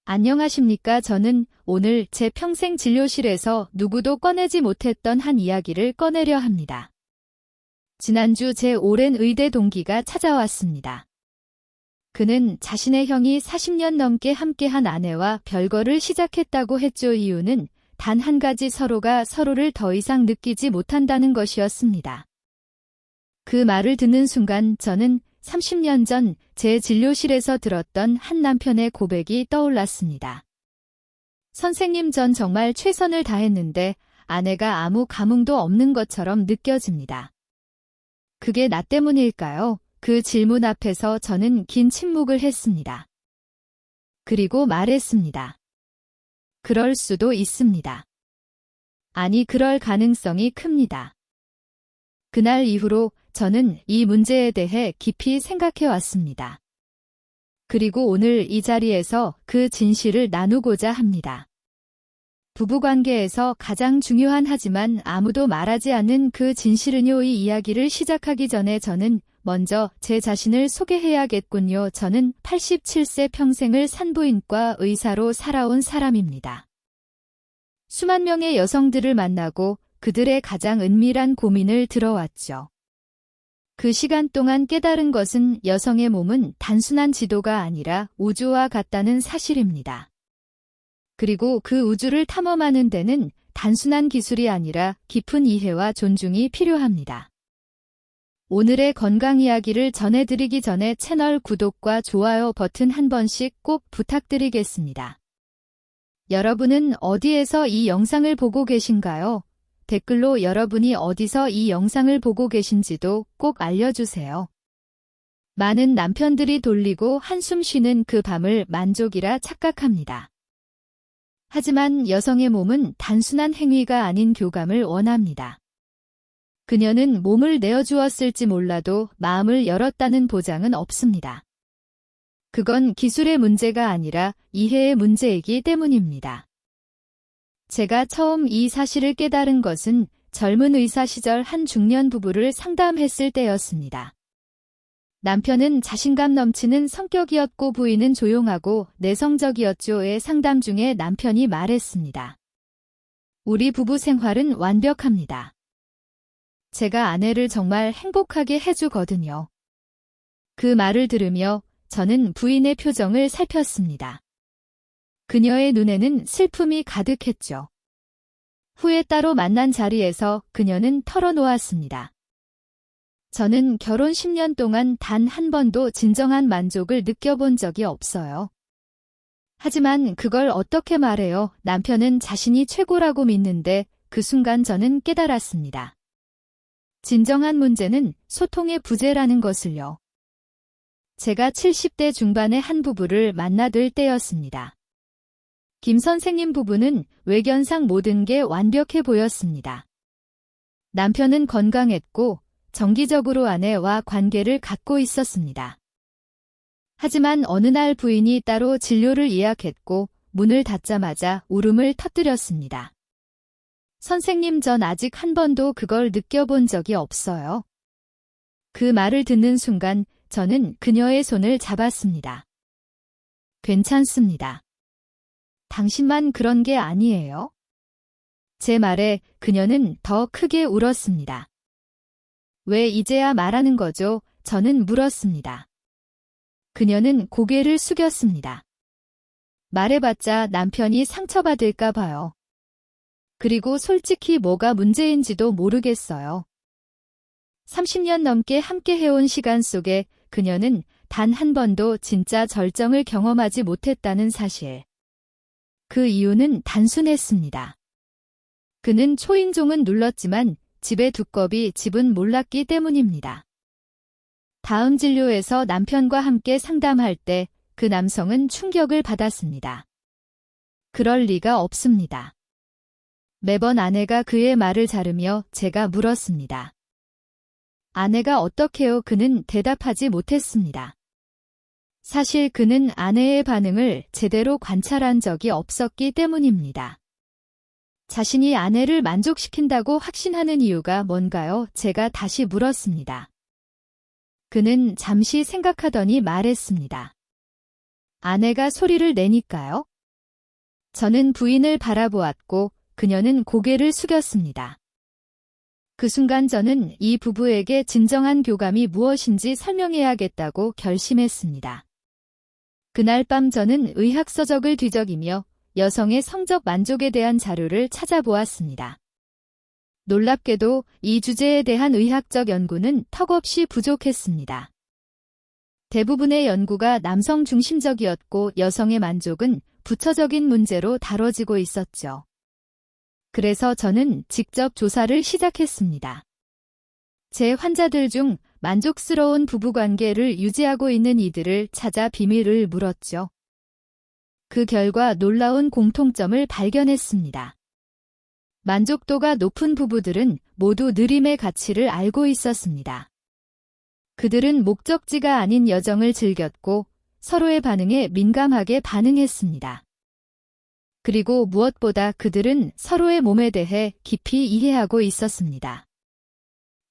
안녕하십니까. 저는 오늘 제 평생 진료실에서 누구도 꺼내지 못했던 한 이야기를 꺼내려 합니다. 지난주 제 오랜 의대 동기가 찾아왔습니다. 그는 자신의 형이 40년 넘게 함께한 아내와 별거를 시작했다고 했죠. 이유는 단 한 가지, 서로가 서로를 더 이상 느끼지 못한다는 것이었습니다. 그 말을 듣는 순간 저는 30년 전 제 진료실에서 들었던 한 남편의 고백이 떠올랐습니다. 선생님, 전 정말 최선을 다했는데 아내가 아무 감흥도 없는 것처럼 느껴집니다. 그게 나 때문일까요? 그 질문 앞에서 저는 긴 침묵을 했습니다. 그리고 말했습니다. 그럴 수도 있습니다. 아니, 그럴 가능성이 큽니다. 그날 이후로 저는 이 문제에 대해 깊이 생각해 왔습니다. 그리고 오늘 이 자리에서 그 진실을 나누고자 합니다. 부부관계에서 가장 중요한 하지만 아무도 말하지 않는 그 진실은요. 이 이야기를 시작하기 전에 저는 먼저 제 자신을 소개해야겠군요. 저는 87세 평생을 산부인과 의사로 살아온 사람입니다. 수만 명의 여성들을 만나고 그들의 가장 은밀한 고민을 들어왔죠. 그 시간 동안 깨달은 것은 여성의 몸은 단순한 지도가 아니라 우주와 같다는 사실입니다. 그리고 그 우주를 탐험하는 데는 단순한 기술이 아니라 깊은 이해와 존중이 필요합니다. 오늘의 건강 이야기를 전해드리기 전에 채널 구독과 좋아요 버튼 한 번씩 꼭 부탁드리겠습니다. 여러분은 어디에서 이 영상을 보고 계신가요? 댓글로 여러분이 어디서 이 영상을 보고 계신지도 꼭 알려주세요. 많은 남편들이 돌리고 한숨 쉬는 그 밤을 만족이라 착각합니다. 하지만 여성의 몸은 단순한 행위가 아닌 교감을 원합니다. 그녀는 몸을 내어주었을지 몰라도 마음을 열었다는 보장은 없습니다. 그건 기술의 문제가 아니라 이해의 문제이기 때문입니다. 제가 처음 이 사실을 깨달은 것은 젊은 의사 시절 한 중년 부부를 상담했을 때였습니다. 남편은 자신감 넘치는 성격이었고 부인은 조용하고 내성적이었죠.의 상담 중에 남편이 말했습니다. 우리 부부 생활은 완벽합니다. 제가 아내를 정말 행복하게 해주거든요. 그 말을 들으며 저는 부인의 표정을 살폈습니다. 그녀의 눈에는 슬픔이 가득했죠. 후에 따로 만난 자리에서 그녀는 털어놓았습니다. 저는 결혼 10년 동안 단 한 번도 진정한 만족을 느껴본 적이 없어요. 하지만 그걸 어떻게 말해요? 남편은 자신이 최고라고 믿는데 그 순간 저는 깨달았습니다. 진정한 문제는 소통의 부재라는 것을요. 제가 70대 중반의 한 부부를 만나들 때였습니다. 김 선생님 부부는 외견상 모든 게 완벽해 보였습니다. 남편은 건강했고 정기적으로 아내와 관계를 갖고 있었습니다. 하지만 어느 날 부인이 따로 진료를 예약했고 문을 닫자마자 울음을 터뜨렸습니다. 선생님, 전 아직 한 번도 그걸 느껴본 적이 없어요. 그 말을 듣는 순간 저는 그녀의 손을 잡았습니다. 괜찮습니다. 당신만 그런 게 아니에요. 제 말에 그녀는 더 크게 울었습니다. 왜 이제야 말하는 거죠? 저는 물었습니다. 그녀는 고개를 숙였습니다. 말해봤자 남편이 상처받을까 봐요. 그리고 솔직히 뭐가 문제인지도 모르겠어요. 30년 넘게 함께 해온 시간 속에 그녀는 단 한 번도 진짜 절정을 경험하지 못했다는 사실. 그 이유는 단순했습니다. 그는 초인종은 눌렀지만 집의 두꺼비 집은 몰랐기 때문입니다. 다음 진료에서 남편과 함께 상담할 때 그 남성은 충격을 받았습니다. 그럴 리가 없습니다. 매번 아내가 그의 말을 자르며 제가 물었습니다. 아내가 어떻게요? 그는 대답하지 못했습니다. 사실 그는 아내의 반응을 제대로 관찰한 적이 없었기 때문입니다. 자신이 아내를 만족시킨다고 확신하는 이유가 뭔가요? 제가 다시 물었습니다. 그는 잠시 생각하더니 말했습니다. 아내가 소리를 내니까요. 저는 부인을 바라보았고 그녀는 고개를 숙였습니다. 그 순간 저는 이 부부에게 진정한 교감이 무엇인지 설명해야겠다고 결심했습니다. 그날 밤 저는 의학 서적을 뒤적이며 여성의 성적 만족에 대한 자료를 찾아보았습니다. 놀랍게도 이 주제에 대한 의학적 연구는 턱없이 부족했습니다. 대부분의 연구가 남성 중심적이었고 여성의 만족은 부처적인 문제로 다뤄지고 있었죠. 그래서 저는 직접 조사를 시작했습니다. 제 환자들 중 만족스러운 부부관계를 유지하고 있는 이들을 찾아 비밀을 물었죠. 그 결과 놀라운 공통점을 발견했습니다. 만족도가 높은 부부들은 모두 느림의 가치를 알고 있었습니다. 그들은 목적지가 아닌 여정을 즐겼고 서로의 반응에 민감하게 반응했습니다. 그리고 무엇보다 그들은 서로의 몸에 대해 깊이 이해하고 있었습니다.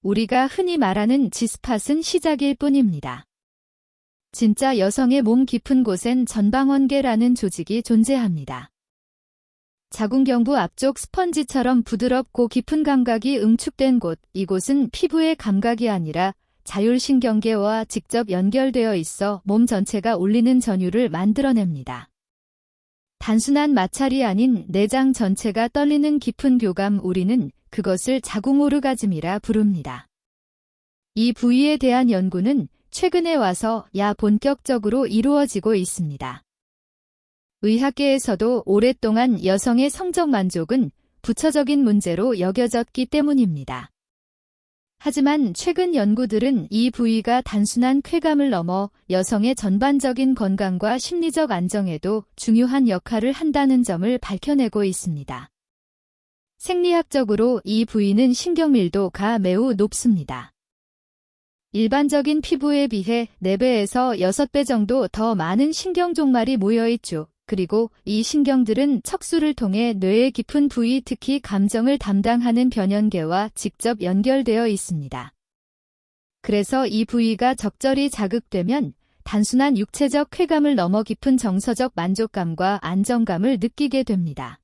우리가 흔히 말하는 지스팟은 시작일 뿐입니다. 진짜 여성의 몸 깊은 곳엔 전방원계라는 조직이 존재합니다. 자궁경부 앞쪽 스펀지처럼 부드럽고 깊은 감각이 응축된 곳, 이곳은 피부의 감각이 아니라 자율신경계와 직접 연결되어 있어 몸 전체가 울리는 전율을 만들어냅니다. 단순한 마찰이 아닌 내장 전체가 떨리는 깊은 교감, 우리는 그것을 자궁오르가즘이라 부릅니다. 이 부위에 대한 연구는 최근에 와서 본격적으로 이루어지고 있습니다. 의학계에서도 오랫동안 여성의 성적 만족은 부처적인 문제로 여겨졌기 때문입니다. 하지만 최근 연구들은 이 부위가 단순한 쾌감을 넘어 여성의 전반적인 건강과 심리적 안정에도 중요한 역할을 한다는 점을 밝혀내고 있습니다. 생리학적으로 이 부위는 신경밀도가 매우 높습니다. 일반적인 피부에 비해 4배에서 6배 정도 더 많은 신경종말이 모여있죠. 그리고 이 신경들은 척수를 통해 뇌의 깊은 부위, 특히 감정을 담당하는 변연계와 직접 연결되어 있습니다. 그래서 이 부위가 적절히 자극되면 단순한 육체적 쾌감을 넘어 깊은 정서적 만족감과 안정감을 느끼게 됩니다.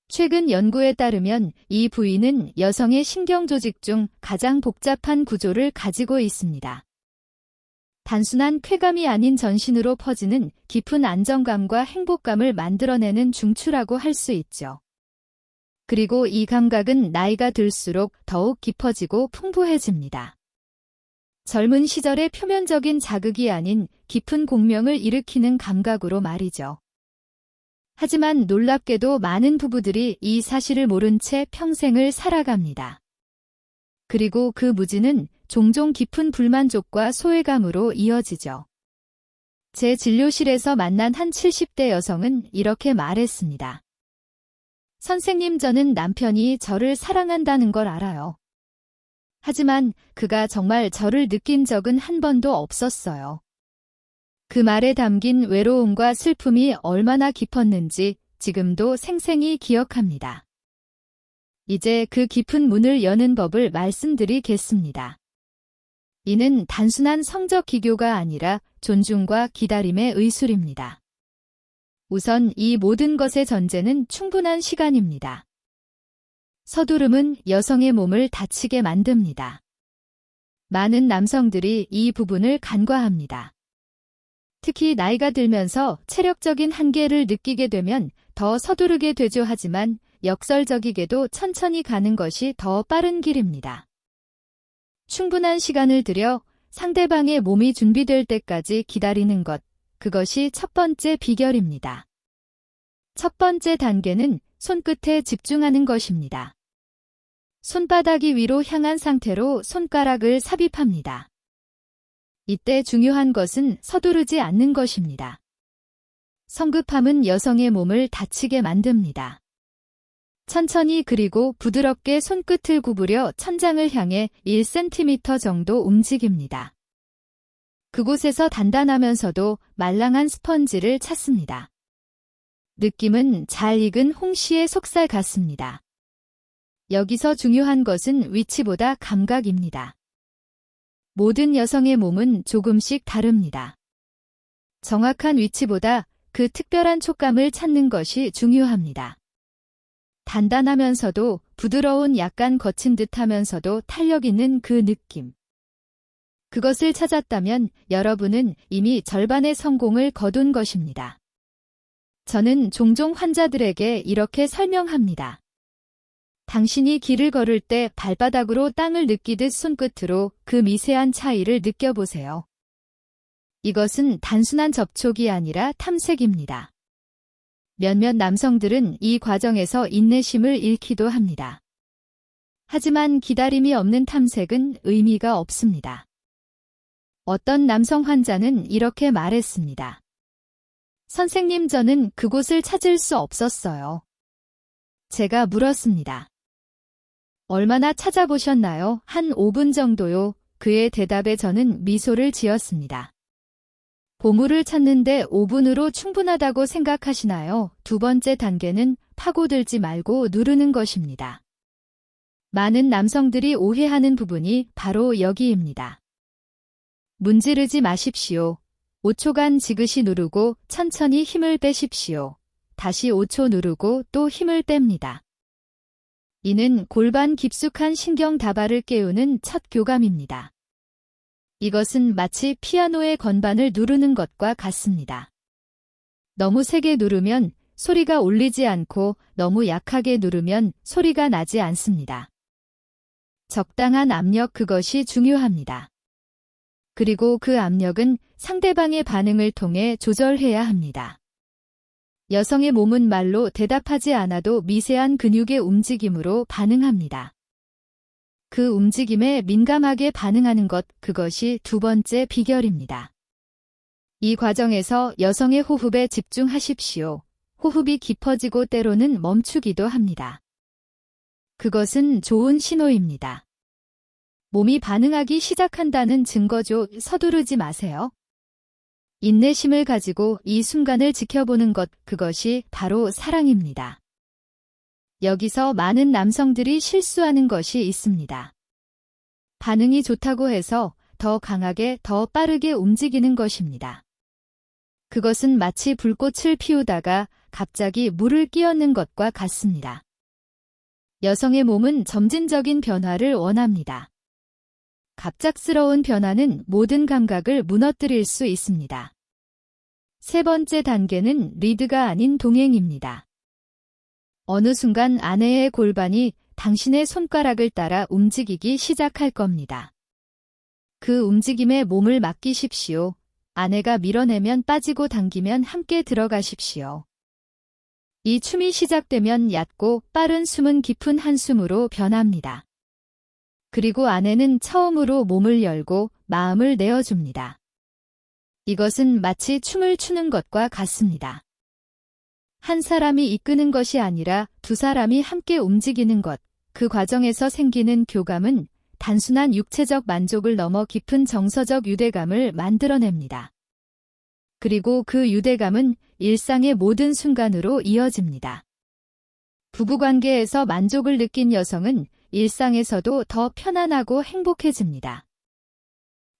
최근 연구에 따르면 이 부위는 여성의 신경조직 중 가장 복잡한 구조를 가지고 있습니다. 단순한 쾌감이 아닌 전신으로 퍼지는 깊은 안정감과 행복감을 만들어내는 중추라고 할 수 있죠. 그리고 이 감각은 나이가 들수록 더욱 깊어지고 풍부해집니다. 젊은 시절의 표면적인 자극이 아닌 깊은 공명을 일으키는 감각으로 말이죠. 하지만 놀랍게도 많은 부부들이 이 사실을 모른 채 평생을 살아갑니다. 그리고 그 무지는 종종 깊은 불만족과 소외감으로 이어지죠. 제 진료실에서 만난 한 70대 여성은 이렇게 말했습니다. 선생님, 저는 남편이 저를 사랑한다는 걸 알아요. 하지만 그가 정말 저를 느낀 적은 한 번도 없었어요. 그 말에 담긴 외로움과 슬픔이 얼마나 깊었는지 지금도 생생히 기억합니다. 이제 그 깊은 문을 여는 법을 말씀드리겠습니다. 이는 단순한 성적 기교가 아니라 존중과 기다림의 의술입니다. 우선 이 모든 것의 전제는 충분한 시간입니다. 서두름은 여성의 몸을 다치게 만듭니다. 많은 남성들이 이 부분을 간과합니다. 특히 나이가 들면서 체력적인 한계를 느끼게 되면 더 서두르게 되죠. 하지만 역설적이게도 천천히 가는 것이 더 빠른 길입니다. 충분한 시간을 들여 상대방의 몸이 준비될 때까지 기다리는 것, 그것이 첫 번째 비결입니다. 첫 번째 단계는 손끝에 집중하는 것입니다. 손바닥이 위로 향한 상태로 손가락을 삽입합니다. 이때 중요한 것은 서두르지 않는 것입니다. 성급함은 여성의 몸을 다치게 만듭니다. 천천히 그리고 부드럽게 손끝을 구부려 천장을 향해 1cm 정도 움직입니다. 그곳에서 단단하면서도 말랑한 스펀지를 찾습니다. 느낌은 잘 익은 홍시의 속살 같습니다. 여기서 중요한 것은 위치보다 감각입니다. 모든 여성의 몸은 조금씩 다릅니다. 정확한 위치보다 그 특별한 촉감을 찾는 것이 중요합니다. 단단하면서도 부드러운 약간 거친 듯하면서도 탄력 있는 그 느낌. 그것을 찾았다면 여러분은 이미 절반의 성공을 거둔 것입니다. 저는 종종 환자들에게 이렇게 설명합니다. 당신이 길을 걸을 때 발바닥으로 땅을 느끼듯 손끝으로 그 미세한 차이를 느껴보세요. 이것은 단순한 접촉이 아니라 탐색입니다. 몇몇 남성들은 이 과정에서 인내심을 잃기도 합니다. 하지만 기다림이 없는 탐색은 의미가 없습니다. 어떤 남성 환자는 이렇게 말했습니다. 선생님, 저는 그곳을 찾을 수 없었어요. 제가 물었습니다. 얼마나 찾아보셨나요? 한 5분 정도요. 그의 대답에 저는 미소를 지었습니다. 보물을 찾는데 5분으로 충분하다고 생각하시나요? 두 번째 단계는 파고들지 말고 누르는 것입니다. 많은 남성들이 오해하는 부분이 바로 여기입니다. 문지르지 마십시오. 5초간 지그시 누르고 천천히 힘을 빼십시오. 다시 5초 누르고 또 힘을 뺍니다. 이는 골반 깊숙한 신경 다발을 깨우는 첫 교감입니다. 이것은 마치 피아노의 건반을 누르는 것과 같습니다. 너무 세게 누르면 소리가 울리지 않고 너무 약하게 누르면 소리가 나지 않습니다. 적당한 압력, 그것이 중요합니다. 그리고 그 압력은 상대방의 반응을 통해 조절해야 합니다. 여성의 몸은 말로 대답하지 않아도 미세한 근육의 움직임으로 반응합니다. 그 움직임에 민감하게 반응하는 것, 그것이 두 번째 비결입니다. 이 과정에서 여성의 호흡에 집중하십시오. 호흡이 깊어지고 때로는 멈추기도 합니다. 그것은 좋은 신호입니다. 몸이 반응하기 시작한다는 증거죠. 서두르지 마세요. 인내심을 가지고 이 순간을 지켜보는 것, 그것이 바로 사랑입니다. 여기서 많은 남성들이 실수하는 것이 있습니다. 반응이 좋다고 해서 더 강하게, 더 빠르게 움직이는 것입니다. 그것은 마치 불꽃을 피우다가 갑자기 물을 끼얹는 것과 같습니다. 여성의 몸은 점진적인 변화를 원합니다. 갑작스러운 변화는 모든 감각을 무너뜨릴 수 있습니다. 세 번째 단계는 리드가 아닌 동행입니다. 어느 순간 아내의 골반이 당신의 손가락을 따라 움직이기 시작할 겁니다. 그 움직임에 몸을 맡기십시오. 아내가 밀어내면 빠지고 당기면 함께 들어가십시오. 이 춤이 시작되면 얕고 빠른 숨은 깊은 한숨으로 변합니다. 그리고 아내는 처음으로 몸을 열고 마음을 내어줍니다. 이것은 마치 춤을 추는 것과 같습니다. 한 사람이 이끄는 것이 아니라 두 사람이 함께 움직이는 것, 그 과정에서 생기는 교감은 단순한 육체적 만족을 넘어 깊은 정서적 유대감을 만들어냅니다. 그리고 그 유대감은 일상의 모든 순간으로 이어집니다. 부부관계에서 만족을 느낀 여성은 일상에서도 더 편안하고 행복해집니다.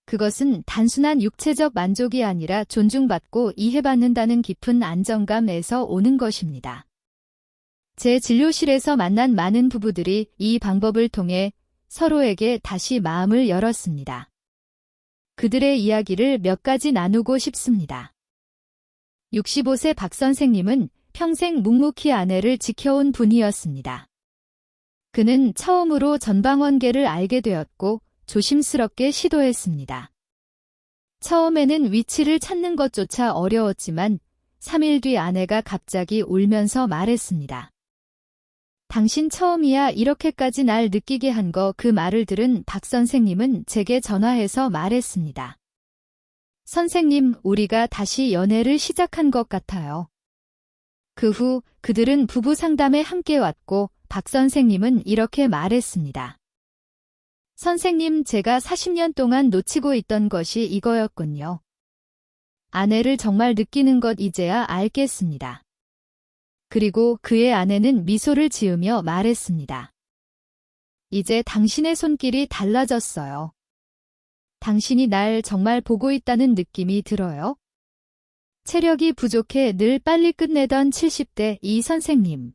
그것은 단순한 육체적 만족이 아니라 존중받고 이해받는다는 깊은 안정감에서 오는 것입니다. 제 진료실에서 만난 많은 부부들이 이 방법을 통해 서로에게 다시 마음을 열었습니다. 그들의 이야기를 몇 가지 나누고 싶습니다. 65세 박 선생님은 평생 묵묵히 아내를 지켜온 분이었습니다. 그는 처음으로 전방원계를 알게 되었고 조심스럽게 시도했습니다. 처음에는 위치를 찾는 것조차 어려웠지만 3일 뒤 아내가 갑자기 울면서 말했습니다. 당신 처음이야. 이렇게까지 날 느끼게 한 거. 그 말을 들은 박 선생님은 제게 전화해서 말했습니다. 선생님, 우리가 다시 연애를 시작한 것 같아요. 그 후 그들은 부부 상담에 함께 왔고 박 선생님은 이렇게 말했습니다. 선생님, 제가 40년 동안 놓치고 있던 것이 이거였군요. 아내를 정말 느끼는 것 이제야 알겠습니다. 그리고 그의 아내는 미소를 지으며 말했습니다. 이제 당신의 손길이 달라졌어요. 당신이 날 정말 보고 있다는 느낌이 들어요. 체력이 부족해 늘 빨리 끝내던 70대 이 선생님.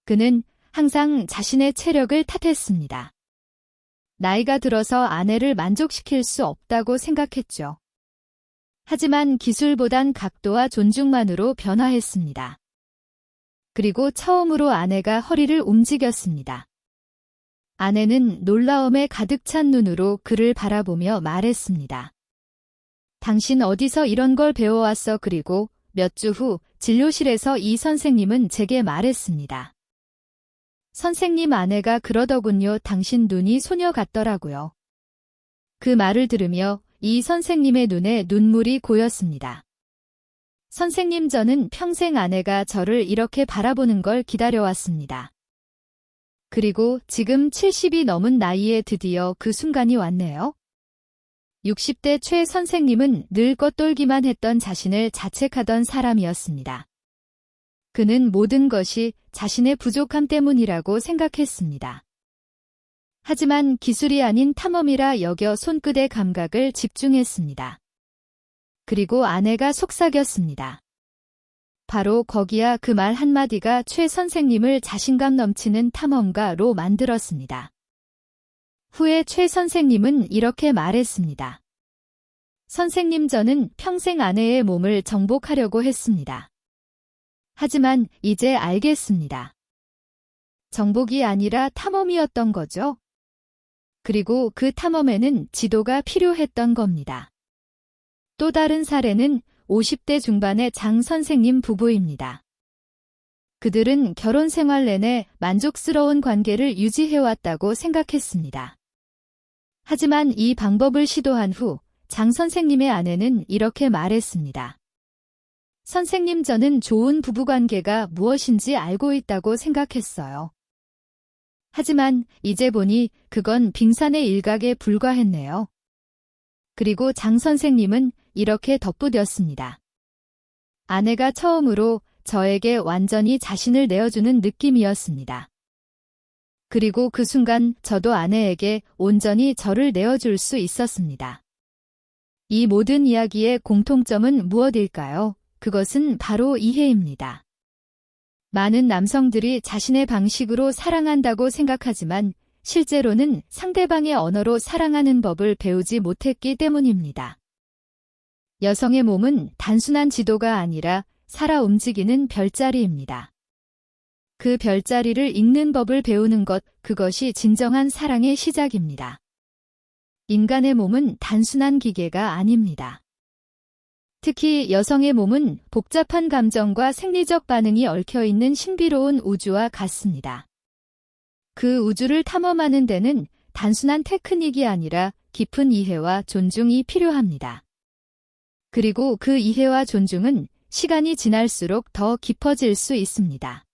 그는 항상 자신의 체력을 탓했습니다. 나이가 들어서 아내를 만족시킬 수 없다고 생각했죠. 하지만 기술보단 각도와 존중만으로 변화했습니다. 그리고 처음으로 아내가 허리를 움직였습니다. 아내는 놀라움에 가득 찬 눈으로 그를 바라보며 말했습니다. 당신 어디서 이런 걸 배워왔어? 그리고 몇 주 후 진료실에서 이 선생님은 제게 말했습니다. 선생님, 아내가 그러더군요. 당신 눈이 소녀 같더라고요. 그 말을 들으며 이 선생님의 눈에 눈물이 고였습니다. 선생님, 저는 평생 아내가 저를 이렇게 바라보는 걸 기다려왔습니다. 그리고 지금 70이 넘은 나이에 드디어 그 순간이 왔네요. 60대 최 선생님은 늘 껏돌기만 했던 자신을 자책하던 사람이었습니다. 그는 모든 것이 자신의 부족함 때문이라고 생각했습니다. 하지만 기술이 아닌 탐험이라 여겨 손끝의 감각을 집중했습니다. 그리고 아내가 속삭였습니다. 바로 거기야 그 말 한마디가 최 선생님을 자신감 넘치는 탐험가로 만들었습니다. 후에 최 선생님은 이렇게 말했습니다. 선생님, 저는 평생 아내의 몸을 정복하려고 했습니다. 하지만 이제 알겠습니다. 정복이 아니라 탐험이었던 거죠. 그리고 그 탐험에는 지도가 필요했던 겁니다. 또 다른 사례는 50대 중반의 장 선생님 부부입니다. 그들은 결혼 생활 내내 만족스러운 관계를 유지해왔다고 생각했습니다. 하지만 이 방법을 시도한 후 장 선생님의 아내는 이렇게 말했습니다. 선생님, 저는 좋은 부부관계가 무엇인지 알고 있다고 생각했어요. 하지만 이제 보니 그건 빙산의 일각에 불과했네요. 그리고 장 선생님은 이렇게 덧붙였습니다. 아내가 처음으로 저에게 완전히 자신을 내어주는 느낌이었습니다. 그리고 그 순간 저도 아내에게 온전히 저를 내어줄 수 있었습니다. 이 모든 이야기의 공통점은 무엇일까요? 그것은 바로 이해입니다. 많은 남성들이 자신의 방식으로 사랑한다고 생각하지만 실제로는 상대방의 언어로 사랑하는 법을 배우지 못했기 때문입니다. 여성의 몸은 단순한 지도가 아니라 살아 움직이는 별자리입니다. 그 별자리를 읽는 법을 배우는 것, 그것이 진정한 사랑의 시작입니다. 인간의 몸은 단순한 기계가 아닙니다. 특히 여성의 몸은 복잡한 감정과 생리적 반응이 얽혀있는 신비로운 우주와 같습니다. 그 우주를 탐험하는 데는 단순한 테크닉이 아니라 깊은 이해와 존중이 필요합니다. 그리고 그 이해와 존중은 시간이 지날수록 더 깊어질 수 있습니다.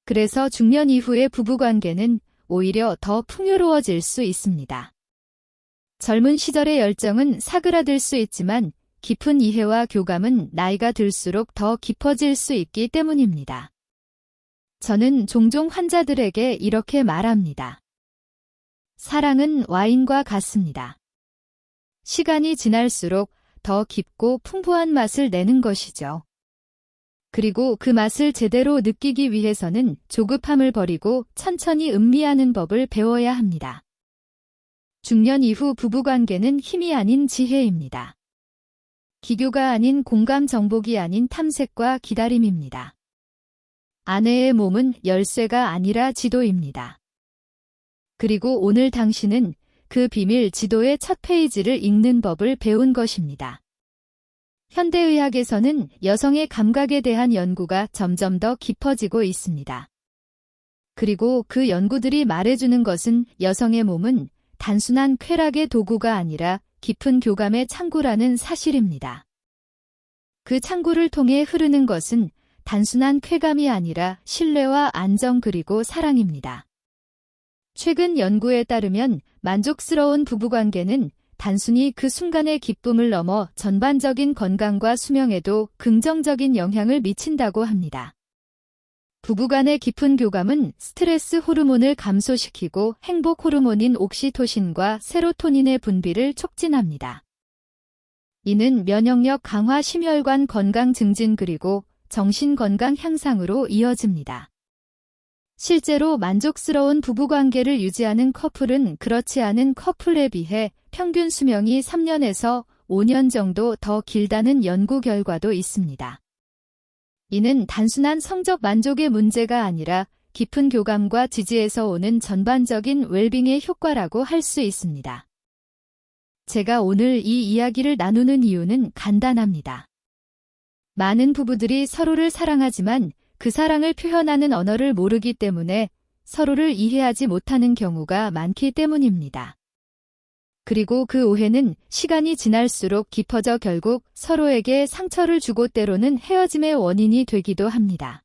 그래서 중년 이후의 부부관계는 오히려 더 풍요로워질 수 있습니다. 젊은 시절의 열정은 사그라들 수 있지만 깊은 이해와 교감은 나이가 들수록 더 깊어질 수 있기 때문입니다. 저는 종종 환자들에게 이렇게 말합니다. 사랑은 와인과 같습니다. 시간이 지날수록 더 깊고 풍부한 맛을 내는 것이죠. 그리고 그 맛을 제대로 느끼기 위해서는 조급함을 버리고 천천히 음미하는 법을 배워야 합니다. 중년 이후 부부관계는 힘이 아닌 지혜입니다. 기교가 아닌 공감, 정복이 아닌 탐색과 기다림입니다. 아내의 몸은 열쇠가 아니라 지도입니다. 그리고 오늘 당신은 그 비밀 지도의 첫 페이지를 읽는 법을 배운 것입니다. 현대의학에서는 여성의 감각에 대한 연구가 점점 더 깊어지고 있습니다. 그리고 그 연구들이 말해주는 것은 여성의 몸은 단순한 쾌락의 도구가 아니라 깊은 교감의 창구라는 사실입니다. 그 창구를 통해 흐르는 것은 단순한 쾌감이 아니라 신뢰와 안정 그리고 사랑입니다. 최근 연구에 따르면 만족스러운 부부관계는 단순히 그 순간의 기쁨을 넘어 전반적인 건강과 수명에도 긍정적인 영향을 미친다고 합니다. 부부간의 깊은 교감은 스트레스 호르몬을 감소시키고 행복 호르몬인 옥시토신과 세로토닌의 분비를 촉진합니다. 이는 면역력 강화, 심혈관 건강 증진 그리고 정신 건강 향상으로 이어집니다. 실제로 만족스러운 부부관계를 유지하는 커플은 그렇지 않은 커플에 비해 평균 수명이 3년에서 5년 정도 더 길다는 연구 결과도 있습니다. 이는 단순한 성적 만족의 문제가 아니라 깊은 교감과 지지에서 오는 전반적인 웰빙의 효과라고 할 수 있습니다. 제가 오늘 이 이야기를 나누는 이유는 간단합니다. 많은 부부들이 서로를 사랑하지만 그 사랑을 표현하는 언어를 모르기 때문에 서로를 이해하지 못하는 경우가 많기 때문입니다. 그리고 그 오해는 시간이 지날수록 깊어져 결국 서로에게 상처를 주고 때로는 헤어짐의 원인이 되기도 합니다.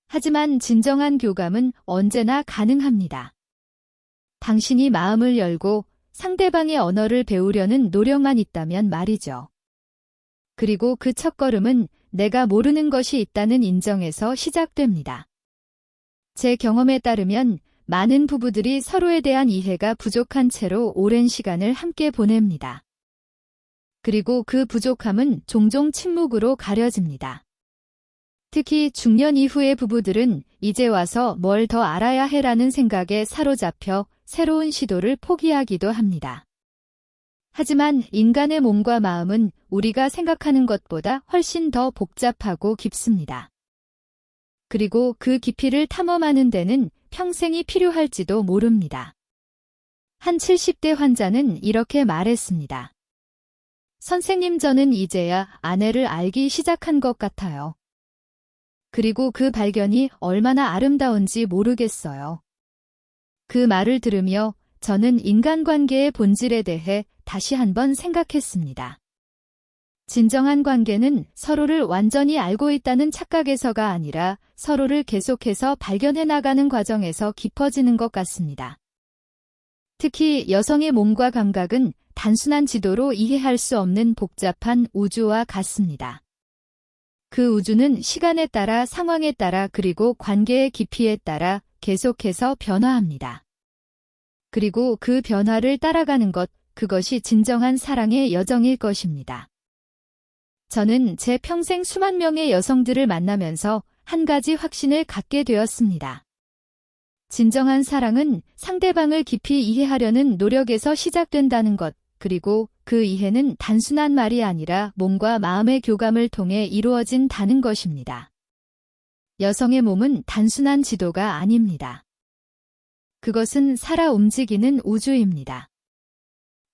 하지만 진정한 교감은 언제나 가능합니다. 당신이 마음을 열고 상대방의 언어를 배우려는 노력만 있다면 말이죠. 그리고 그 첫걸음은 내가 모르는 것이 있다는 인정에서 시작됩니다. 제 경험에 따르면 많은 부부들이 서로에 대한 이해가 부족한 채로 오랜 시간을 함께 보냅니다. 그리고 그 부족함은 종종 침묵으로 가려집니다. 특히 중년 이후의 부부들은 이제 와서 뭘 더 알아야 해라는 생각에 사로잡혀 새로운 시도를 포기하기도 합니다. 하지만 인간의 몸과 마음은 우리가 생각하는 것보다 훨씬 더 복잡하고 깊습니다. 그리고 그 깊이를 탐험하는 데는 평생이 필요할지도 모릅니다. 한 70대 환자는 이렇게 말했습니다. 선생님, 저는 이제야 아내를 알기 시작한 것 같아요. 그리고 그 발견이 얼마나 아름다운지 모르겠어요. 그 말을 들으며 저는 인간관계의 본질에 대해 다시 한번 생각했습니다. 진정한 관계는 서로를 완전히 알고 있다는 착각에서가 아니라 서로를 계속해서 발견해 나가는 과정에서 깊어지는 것 같습니다. 특히 여성의 몸과 감각은 단순한 지도로 이해할 수 없는 복잡한 우주와 같습니다. 그 우주는 시간에 따라, 상황에 따라, 그리고 관계의 깊이에 따라 계속해서 변화합니다. 그리고 그 변화를 따라가는 것, 그것이 진정한 사랑의 여정일 것입니다. 저는 제 평생 수만 명의 여성들을 만나면서 한 가지 확신을 갖게 되었습니다. 진정한 사랑은 상대방을 깊이 이해하려는 노력에서 시작된다는 것, 그리고 그 이해는 단순한 말이 아니라 몸과 마음의 교감을 통해 이루어진다는 것입니다. 여성의 몸은 단순한 지도가 아닙니다. 그것은 살아 움직이는 우주입니다.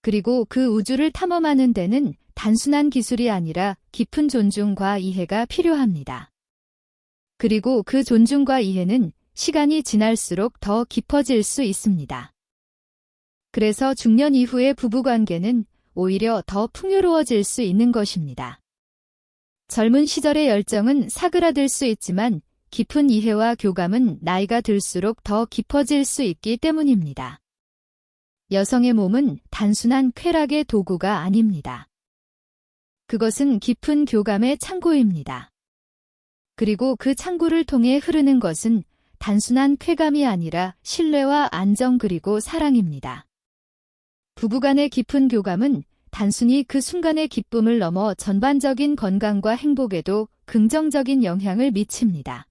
그리고 그 우주를 탐험하는 데는 단순한 기술이 아니라 깊은 존중과 이해가 필요합니다. 그리고 그 존중과 이해는 시간이 지날수록 더 깊어질 수 있습니다. 그래서 중년 이후의 부부관계는 오히려 더 풍요로워질 수 있는 것입니다. 젊은 시절의 열정은 사그라들 수 있지만 깊은 이해와 교감은 나이가 들수록 더 깊어질 수 있기 때문입니다. 여성의 몸은 단순한 쾌락의 도구가 아닙니다. 그것은 깊은 교감의 창고입니다. 그리고 그 창구를 통해 흐르는 것은 단순한 쾌감이 아니라 신뢰와 안정 그리고 사랑입니다. 부부간의 깊은 교감은 단순히 그 순간의 기쁨을 넘어 전반적인 건강과 행복에도 긍정적인 영향을 미칩니다.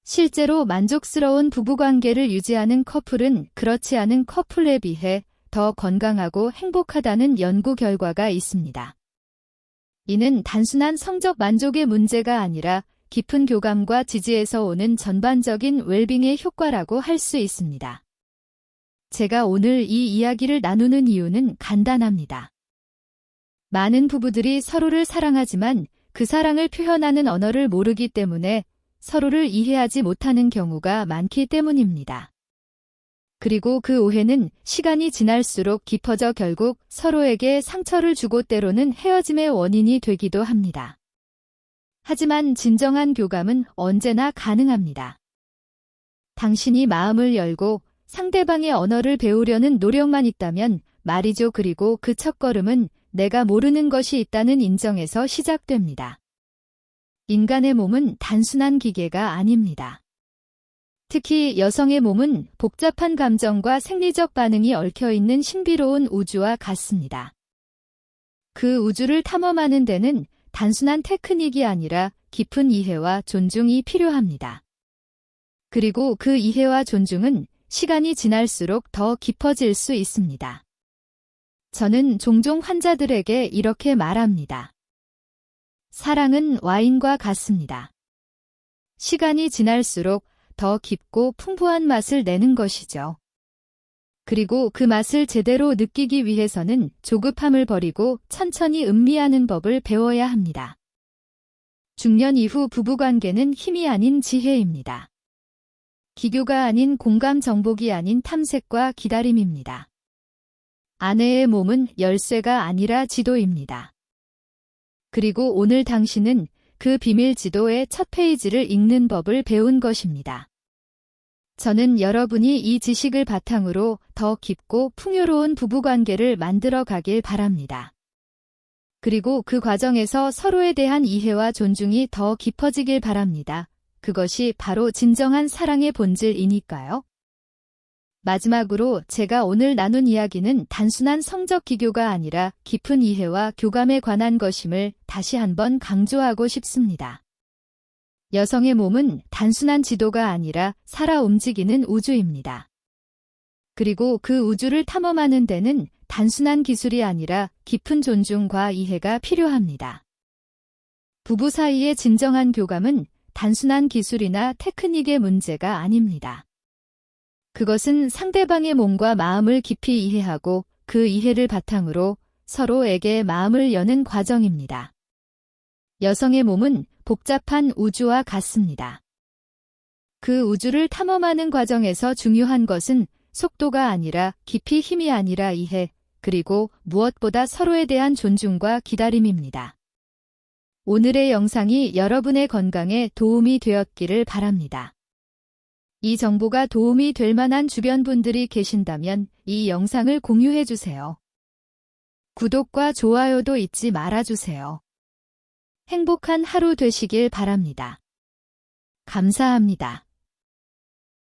실제로 만족스러운 부부관계를 유지하는 커플은 그렇지 않은 커플에 비해 더 건강하고 행복하다는 연구 결과가 있습니다. 이는 단순한 성적 만족의 문제가 아니라 깊은 교감과 지지에서 오는 전반적인 웰빙의 효과라고 할 수 있습니다. 제가 오늘 이 이야기를 나누는 이유는 간단합니다. 많은 부부들이 서로를 사랑하지만 그 사랑을 표현하는 언어를 모르기 때문에 서로를 이해하지 못하는 경우가 많기 때문입니다. 그리고 그 오해는 시간이 지날수록 깊어져 결국 서로에게 상처를 주고 때로는 헤어짐의 원인이 되기도 합니다. 하지만 진정한 교감은 언제나 가능합니다. 당신이 마음을 열고 상대방의 언어를 배우려는 노력만 있다면 말이죠. 그리고 그 첫걸음은 내가 모르는 것이 있다는 인정에서 시작됩니다. 인간의 몸은 단순한 기계가 아닙니다. 특히 여성의 몸은 복잡한 감정과 생리적 반응이 얽혀있는 신비로운 우주와 같습니다. 그 우주를 탐험하는 데는 단순한 테크닉이 아니라 깊은 이해와 존중이 필요합니다. 그리고 그 이해와 존중은 시간이 지날수록 더 깊어질 수 있습니다. 저는 종종 환자들에게 이렇게 말합니다. 사랑은 와인과 같습니다. 시간이 지날수록 더 깊고 풍부한 맛을 내는 것이죠. 그리고 그 맛을 제대로 느끼기 위해서는 조급함을 버리고 천천히 음미하는 법을 배워야 합니다. 중년 이후 부부관계는 힘이 아닌 지혜입니다. 기교가 아닌 공감 정복이 아닌 탐색과 기다림입니다. 아내의 몸은 열쇠가 아니라 지도입니다. 그리고 오늘 당신은 그 비밀 지도의 첫 페이지를 읽는 법을 배운 것입니다. 저는 여러분이 이 지식을 바탕으로 더 깊고 풍요로운 부부관계를 만들어 가길 바랍니다. 그리고 그 과정에서 서로에 대한 이해와 존중이 더 깊어지길 바랍니다. 그것이 바로 진정한 사랑의 본질이니까요. 마지막으로 제가 오늘 나눈 이야기는 단순한 성적 기교가 아니라 깊은 이해와 교감에 관한 것임을 다시 한번 강조하고 싶습니다. 여성의 몸은 단순한 지도가 아니라 살아 움직이는 우주입니다. 그리고 그 우주를 탐험하는 데는 단순한 기술이 아니라 깊은 존중과 이해가 필요합니다. 부부 사이의 진정한 교감은 단순한 기술이나 테크닉의 문제가 아닙니다. 그것은 상대방의 몸과 마음을 깊이 이해하고 그 이해를 바탕으로 서로에게 마음을 여는 과정입니다. 여성의 몸은 복잡한 우주와 같습니다. 그 우주를 탐험하는 과정에서 중요한 것은 속도가 아니라 깊이 힘이 아니라 이해, 그리고 무엇보다 서로에 대한 존중과 기다림입니다. 오늘의 영상이 여러분의 건강에 도움이 되었기를 바랍니다. 이 정보가 도움이 될 만한 주변 분들이 계신다면 이 영상을 공유해 주세요. 구독과 좋아요도 잊지 말아주세요. 행복한 하루 되시길 바랍니다. 감사합니다.